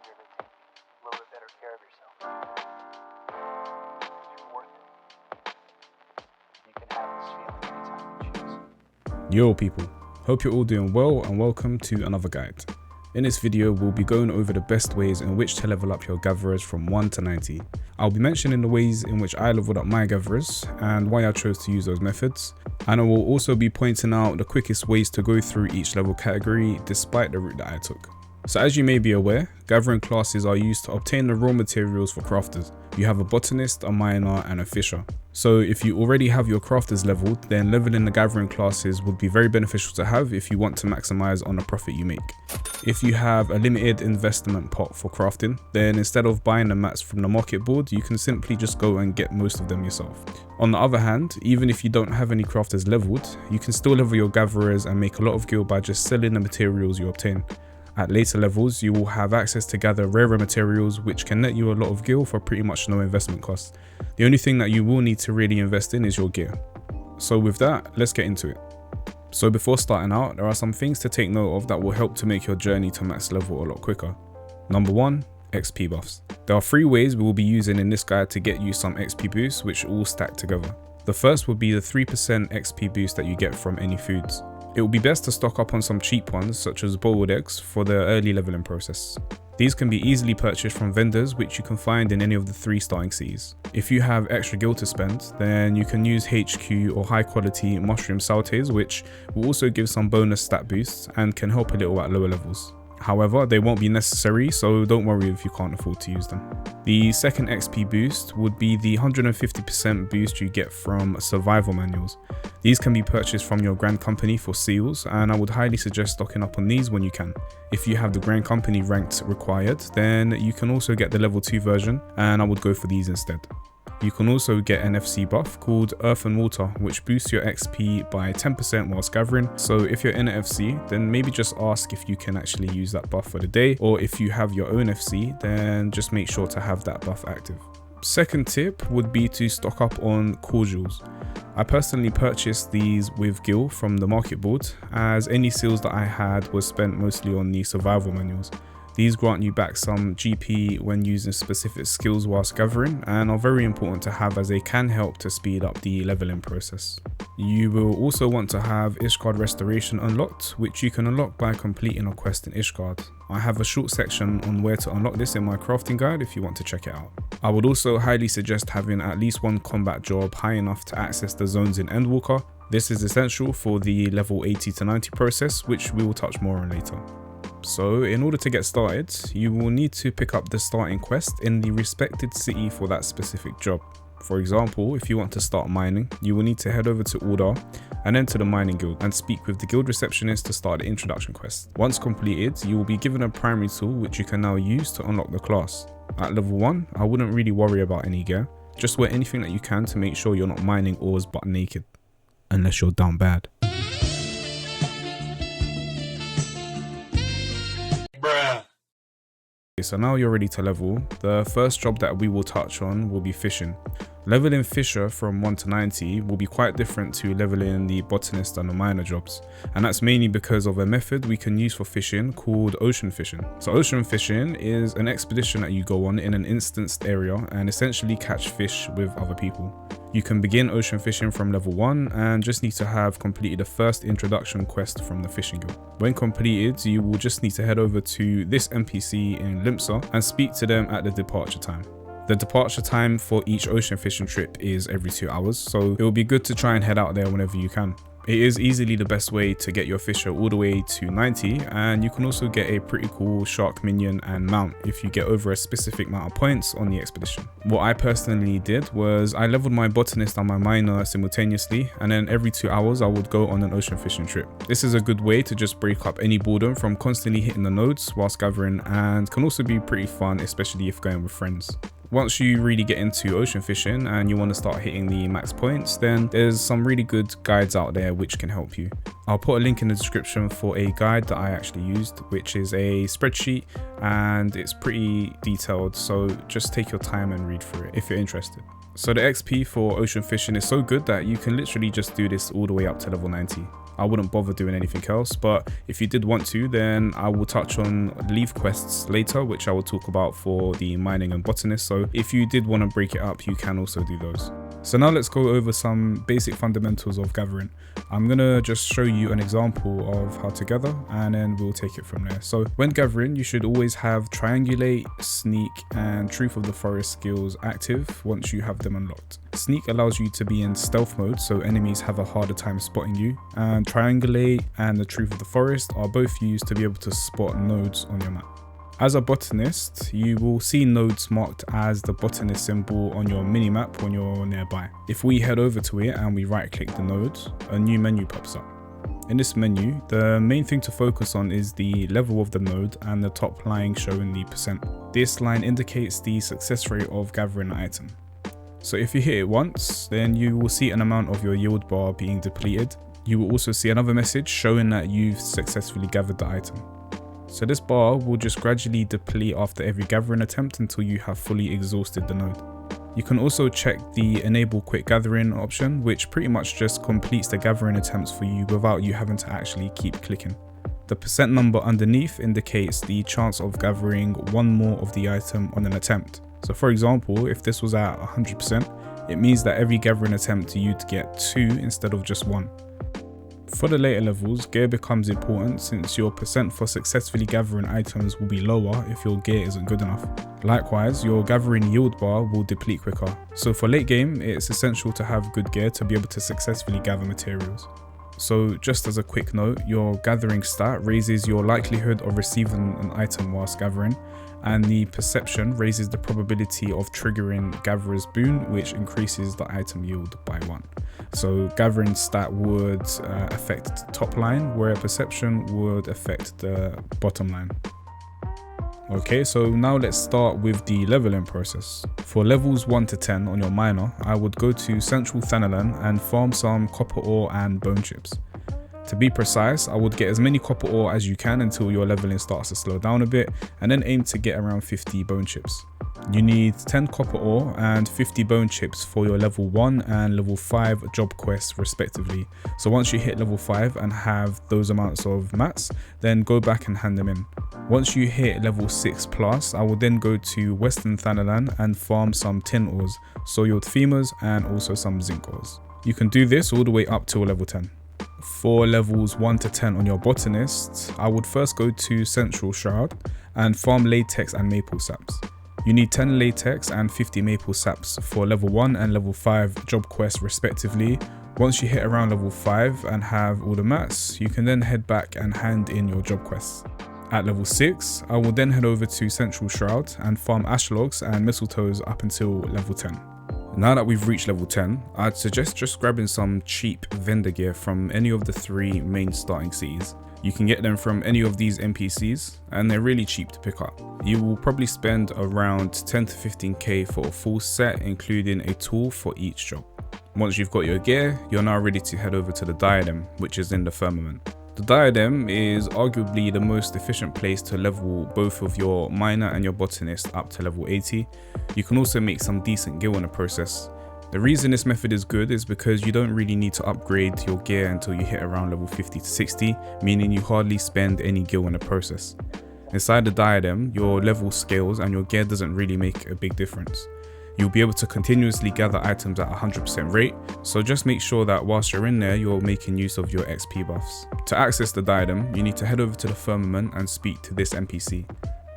longer to take a little bit better care of yourself. You're worth it. You can have this feeling anytime you choose. Yo people, hope you're all doing well and welcome to another guide. In this video we'll be going over the best ways in which to level up your gatherers from 1 to 90. I'll be mentioning the ways in which I leveled up my gatherers and why I chose to use those methods, and I will also be pointing out the quickest ways to go through each level category despite the route that I took. So as you may be aware, gathering classes are used to obtain the raw materials for crafters. You have a botanist, a miner and a fisher. So if you already have your crafters leveled, then leveling the gathering classes would be very beneficial to have if you want to maximize on the profit you make. If you have a limited investment pot for crafting, then instead of buying the mats from the market board, you can simply just go and get most of them yourself. On the other hand, even if you don't have any crafters leveled, you can still level your gatherers and make a lot of gil by just selling the materials you obtain. At later levels, you will have access to gather rarer materials which can net you a lot of gil for pretty much no investment cost. The only thing that you will need to really invest in is your gear. So with that, let's get into it. So before starting out, there are some things to take note of that will help to make your journey to max level a lot quicker. Number 1, XP buffs. There are 3 ways we will be using in this guide to get you some XP boosts which all stack together. The first would be the 3% XP boost that you get from any foods. It will be best to stock up on some cheap ones such as boiled eggs for the early leveling process. These can be easily purchased from vendors which you can find in any of the 3 starting cities. If you have extra gil to spend, then you can use HQ or high quality mushroom saltés, which will also give some bonus stat boosts and can help a little at lower levels. However, they won't be necessary, so don't worry if you can't afford to use them. The second XP boost would be the 150% boost you get from survival manuals. These can be purchased from your Grand Company for seals, and I would highly suggest stocking up on these when you can. If you have the Grand Company ranked required, then you can also get the level 2 version, and I would go for these instead. You can also get an FC buff called Earth and Water, which boosts your XP by 10% whilst gathering. So if you're in an FC, then maybe just ask if you can actually use that buff for the day, or if you have your own FC, then just make sure to have that buff active. Second tip would be to stock up on cordials. I personally purchased these with gil from the market board, as any seals that I had was spent mostly on the survival manuals. These grant you back some GP when using specific skills whilst gathering, and are very important to have as they can help to speed up the leveling process. You will also want to have Ishgard Restoration unlocked, which you can unlock by completing a quest in Ishgard. I have a short section on where to unlock this in my crafting guide if you want to check it out. I would also highly suggest having at least one combat job high enough to access the zones in Endwalker. This is essential for the level 80 to 90 process, which we will touch more on later. So in order to get started, you will need to pick up the starting quest in the respected city for that specific job. For example, if you want to start mining, you will need to head over to Order and then to the mining guild and speak with the guild receptionist to start the introduction quest. Once completed, you will be given a primary tool which you can now use to unlock the class. At level 1, I wouldn't really worry about any gear. Just wear anything that you can to make sure you're not mining ores butt naked. Unless you're down bad. So now you're ready to level. The first job that we will touch on will be fishing. Leveling fisher from 1 to 90 will be quite different to leveling the botanist and the miner jobs, and that's mainly because of a method we can use for fishing called ocean fishing. So ocean fishing is an expedition that you go on in an instanced area and essentially catch fish with other people. You can begin ocean fishing from level 1 and just need to have completed the first introduction quest from the fishing guild. When completed, you will just need to head over to this NPC in Limsa and speak to them at the departure time. The departure time for each ocean fishing trip is every 2 hours, so it will be good to try and head out there whenever you can. It is easily the best way to get your fisher all the way to 90, and you can also get a pretty cool shark minion and mount if you get over a specific amount of points on the expedition. What I personally did was I leveled my botanist and my miner simultaneously, and then every 2 hours I would go on an ocean fishing trip. This is a good way to just break up any boredom from constantly hitting the nodes whilst gathering, and can also be pretty fun, especially if going with friends. Once you really get into ocean fishing and you want to start hitting the max points, then there's some really good guides out there which can help you. I'll put a link in the description for a guide that I actually used, which is a spreadsheet and it's pretty detailed, so just take your time and read through it if you're interested. So the XP for ocean fishing is so good that you can literally just do this all the way up to level 90. I wouldn't bother doing anything else, but if you did want to, then I will touch on Levequests later, which I will talk about for the mining and botanist. So if you did want to break it up, you can also do those. So now let's go over some basic fundamentals of gathering. I'm gonna just show you an example of how to gather, and then we'll take it from there. So when gathering, you should always have triangulate, sneak, and truth of the forest skills active once you have them unlocked. Sneak allows you to be in stealth mode, so enemies have a harder time spotting you, and triangulate and the truth of the forest are both used to be able to spot nodes on your map. As a botanist, you will see nodes marked as the botanist symbol on your minimap when you're nearby. If we head over to it and we right click the node, a new menu pops up. In this menu, the main thing to focus on is the level of the node and the top line showing the percent. This line indicates the success rate of gathering an item. So if you hit it once, then you will see an amount of your yield bar being depleted. You will also see another message showing that you've successfully gathered the item. So this bar will just gradually deplete after every gathering attempt until you have fully exhausted the node. You can also check the enable quick gathering option, which pretty much just completes the gathering attempts for you without you having to actually keep clicking. The percent number underneath indicates the chance of gathering one more of the item on an attempt. So for example, if this was at 100%, it means that every gathering attempt you'd get 2 instead of just 1. For the later levels, gear becomes important since your percent for successfully gathering items will be lower if your gear isn't good enough. Likewise, your gathering yield bar will deplete quicker. So for late game, it's essential to have good gear to be able to successfully gather materials. So just as a quick note, your gathering stat raises your likelihood of receiving an item whilst gathering, and the perception raises the probability of triggering gatherer's boon, which increases the item yield by 1. So gathering stat would affect the top line, where perception would affect the bottom line. Okay, so now let's start with the leveling process. For levels 1 to 10 on your miner, I would go to Central Thanalan and farm some copper ore and bone chips. To be precise, I would get as many copper ore as you can until your leveling starts to slow down a bit, and then aim to get around 50 bone chips. You need 10 copper ore and 50 bone chips for your level 1 and level 5 job quests respectively. So once you hit level 5 and have those amounts of mats, then go back and hand them in. Once you hit level 6 plus, I will then go to Western Thanalan and farm some tin ores, soiled femurs, and also some zinc ores. You can do this all the way up till level 10. For levels 1 to 10 on your botanist, I would first go to Central Shroud and farm latex and maple saps. You need 10 latex and 50 maple saps for level 1 and level 5 job quests respectively. Once you hit around level 5 and have all the mats, you can then head back and hand in your job quests. At level 6, I will then head over to Central Shroud and farm ash logs and mistletoes up until level 10. Now that we've reached level 10, I'd suggest just grabbing some cheap vendor gear from any of the 3 main starting cities. You can get them from any of these NPCs and they're really cheap to pick up. You will probably spend around 10 to 15k for a full set, including a tool for each job. Once you've got your gear, you're now ready to head over to the Diadem, which is in the firmament. The Diadem is arguably the most efficient place to level both of your miner and your botanist up to level 80. You can also make some decent gil in the process. The reason this method is good is because you don't really need to upgrade your gear until you hit around level 50 to 60, meaning you hardly spend any gil in the process. Inside the Diadem, your level scales and your gear doesn't really make a big difference. You'll be able to continuously gather items at 100% rate, so just make sure that whilst you're in there, you're making use of your XP buffs. To access the Diadem, you need to head over to the firmament and speak to this NPC.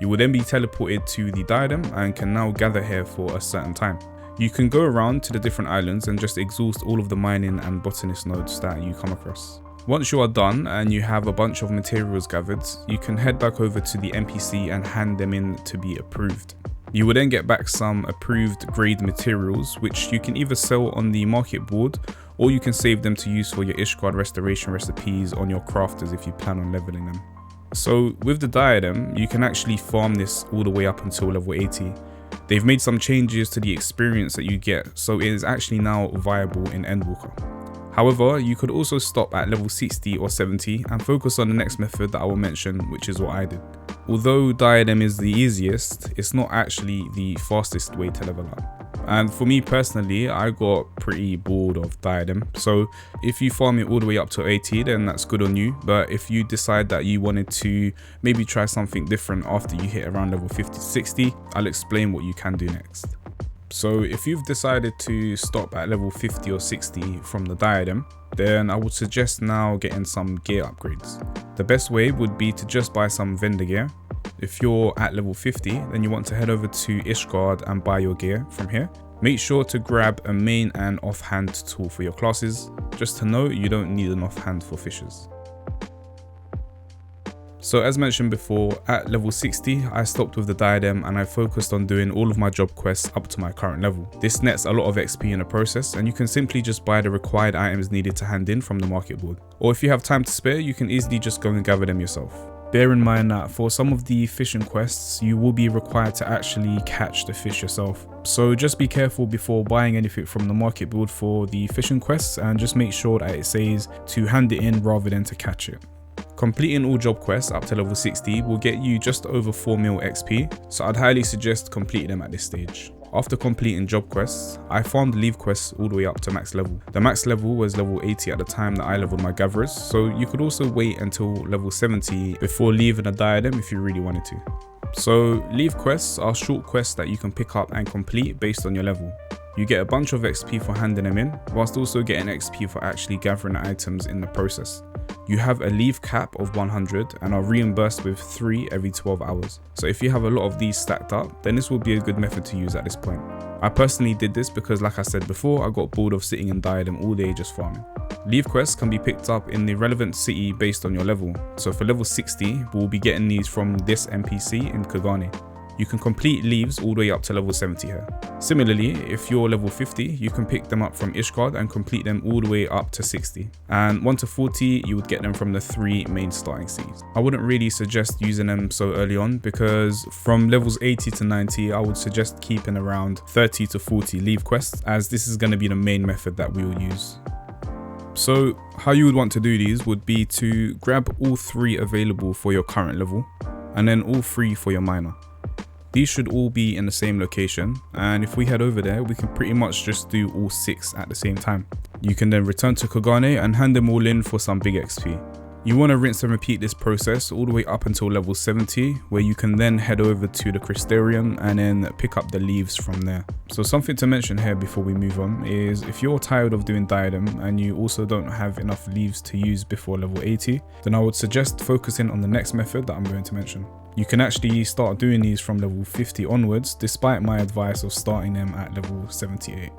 You will then be teleported to the Diadem and can now gather here for a certain time. You can go around to the different islands and just exhaust all of the mining and botanist nodes that you come across. Once you are done and you have a bunch of materials gathered, you can head back over to the NPC and hand them in to be approved. You will then get back some approved grade materials, which you can either sell on the market board or you can save them to use for your Ishgard restoration recipes on your crafters if you plan on leveling them. So with the Diadem, you can actually farm this all the way up until level 80. They've made some changes to the experience that you get, so it is actually now viable in Endwalker. However, you could also stop at level 60 or 70 and focus on the next method that I will mention, which is what I did. Although Diadem is the easiest, it's not actually the fastest way to level up. And for me personally, I got pretty bored of Diadem. So if you farm it all the way up to 80, then that's good on you. But if you decide that you wanted to maybe try something different after you hit around level 50 60, I'll explain what you can do next. So if you've decided to stop at level 50 or 60 from the Diadem, then I would suggest now getting some gear upgrades. The best way would be to just buy some vendor gear. If you're at level 50, then you want to head over to Ishgard and buy your gear from here. Make sure to grab a main and offhand tool for your classes. Just to note, you don't need an offhand for fishers. So as mentioned before, at level 60, I stopped with the Diadem and I focused on doing all of my job quests up to my current level. This nets a lot of XP in the process, and you can simply just buy the required items needed to hand in from the market board. Or if you have time to spare, you can easily just go and gather them yourself. Bear in mind that for some of the fishing quests, you will be required to actually catch the fish yourself. So just be careful before buying anything from the market board for the fishing quests, and just make sure that it says to hand it in rather than to catch it. Completing all job quests up to level 60 will get you just over 4 mil XP, so I'd highly suggest completing them at this stage. After completing job quests, I farmed Levequests all the way up to max level. The max level was level 80 at the time that I leveled my gatherers, so you could also wait until level 70 before leaving a Diadem if you really wanted to. So Levequests are short quests that you can pick up and complete based on your level. You get a bunch of XP for handing them in, whilst also getting XP for actually gathering items in the process. You have a leave cap of 100 and are reimbursed with 3 every 12 hours. So if you have a lot of these stacked up, then this will be a good method to use at this point. I personally did this because, like I said before, I got bored of sitting in Diadem all day just farming. Leave quests can be picked up in the relevant city based on your level. So for level 60, we'll be getting these from this NPC in Kogane. You can complete leaves all the way up to level 70 here. Similarly, if you're level 50, you can pick them up from Ishgard and complete them all the way up to 60. And 1 to 40, you would get them from the 3 main starting cities. I wouldn't really suggest using them so early on, because from levels 80 to 90, I would suggest keeping around 30 to 40 leave quests, as this is going to be the main method that we will use. So how you would want to do these would be to grab all 3 available for your current level, and then all 3 for your minor. These should all be in the same location, and if we head over there, we can pretty much just do all 6 at the same time. You can then return to Kogane and hand them all in for some big XP. You want to rinse and repeat this process all the way up until level 70, where you can then head over to the Crystarium and then pick up the leaves from there. So something to mention here before we move on is, if you're tired of doing Diadem and you also don't have enough leaves to use before level 80, then I would suggest focusing on the next method that I'm going to mention. You can actually start doing these from level 50 onwards, despite my advice of starting them at level 78.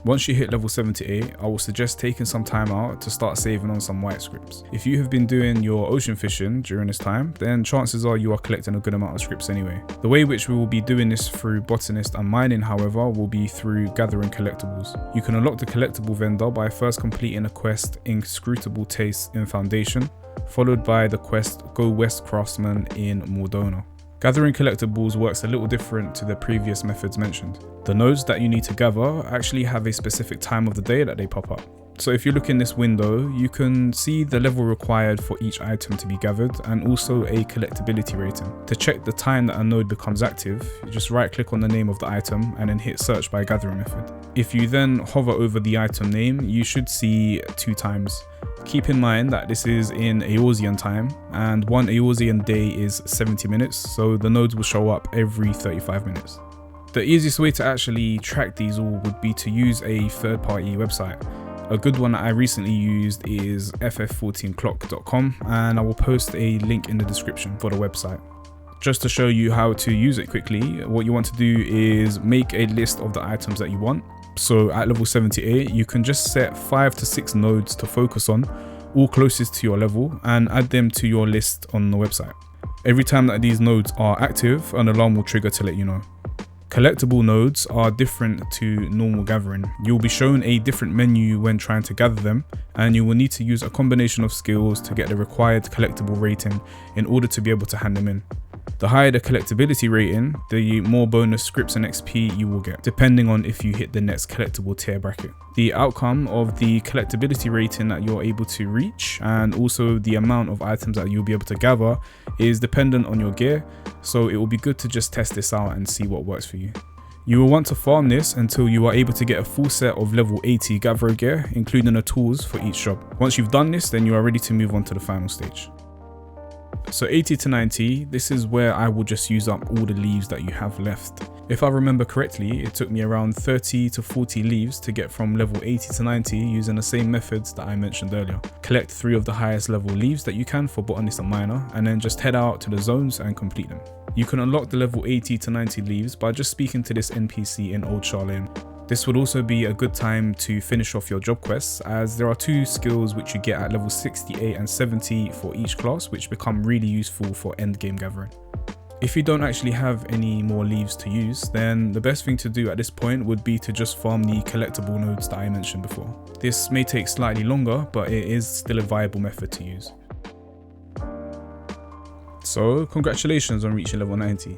Once you hit level 78, I will suggest taking some time out to start saving on some white scripts. If you have been doing your ocean fishing during this time, then chances are you are collecting a good amount of scripts anyway. The way which we will be doing this through botanist and mining, however, will be through gathering collectibles. You can unlock the collectible vendor by first completing a quest, Inscrutable Taste in Foundation, followed by the quest Go West Craftsman in Mordona. Gathering collectibles works a little different to the previous methods mentioned. The nodes that you need to gather actually have a specific time of the day that they pop up. So if you look in this window, you can see the level required for each item to be gathered, and also a collectability rating. To check the time that a node becomes active, you just right click on the name of the item and then hit search by gathering method. If you then hover over the item name, you should see 2 times. Keep in mind that this is in Eorzean time, and 1 Eorzean day is 70 minutes, so the nodes will show up every 35 minutes. The easiest way to actually track these all would be to use a third-party website. A good one that I recently used is FF14clock.com, and I will post a link in the description for the website. Just to show you how to use it quickly, what you want to do is make a list of the items that you want. So at level 78, you can just set 5 to 6 nodes to focus on, all closest to your level, and add them to your list on the website. Every time that these nodes are active, an alarm will trigger to let you know. Collectible nodes are different to normal gathering. You'll be shown a different menu when trying to gather them, and you will need to use a combination of skills to get the required collectible rating in order to be able to hand them in. The higher the collectability rating, the more bonus scripts and XP you will get, depending on if you hit the next collectible tier bracket. The outcome of the collectability rating that you're able to reach, and also the amount of items that you'll be able to gather, is dependent on your gear, so it will be good to just test this out and see what works for you. You will want to farm this until you are able to get a full set of level 80 gatherer gear, including the tools for each job. Once you've done this, then you are ready to move on to the final stage. So 80 to 90, this is where I will just use up all the leaves that you have left. If I remember correctly, it took me around 30 to 40 leaves to get from level 80 to 90 using the same methods that I mentioned earlier. Collect 3 of the highest level leaves that you can for botanist and miner, and then just head out to the zones and complete them. You can unlock the level 80 to 90 leaves by just speaking to this NPC in Old Charlene. This would also be a good time to finish off your job quests, as there are 2 skills which you get at level 68 and 70 for each class, which become really useful for endgame gathering. If you don't actually have any more leaves to use, then the best thing to do at this point would be to just farm the collectible nodes that I mentioned before. This may take slightly longer, but it is still a viable method to use. So congratulations on reaching level 90.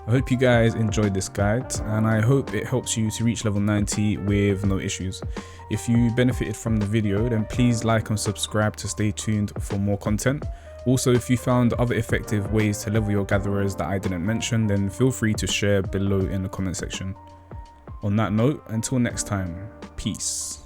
I hope you guys enjoyed this guide, and I hope it helps you to reach level 90 with no issues. If you benefited from the video, then please like and subscribe to stay tuned for more content. Also, if you found other effective ways to level your gatherers that I didn't mention, then feel free to share below in the comment section. On that note, until next time, peace.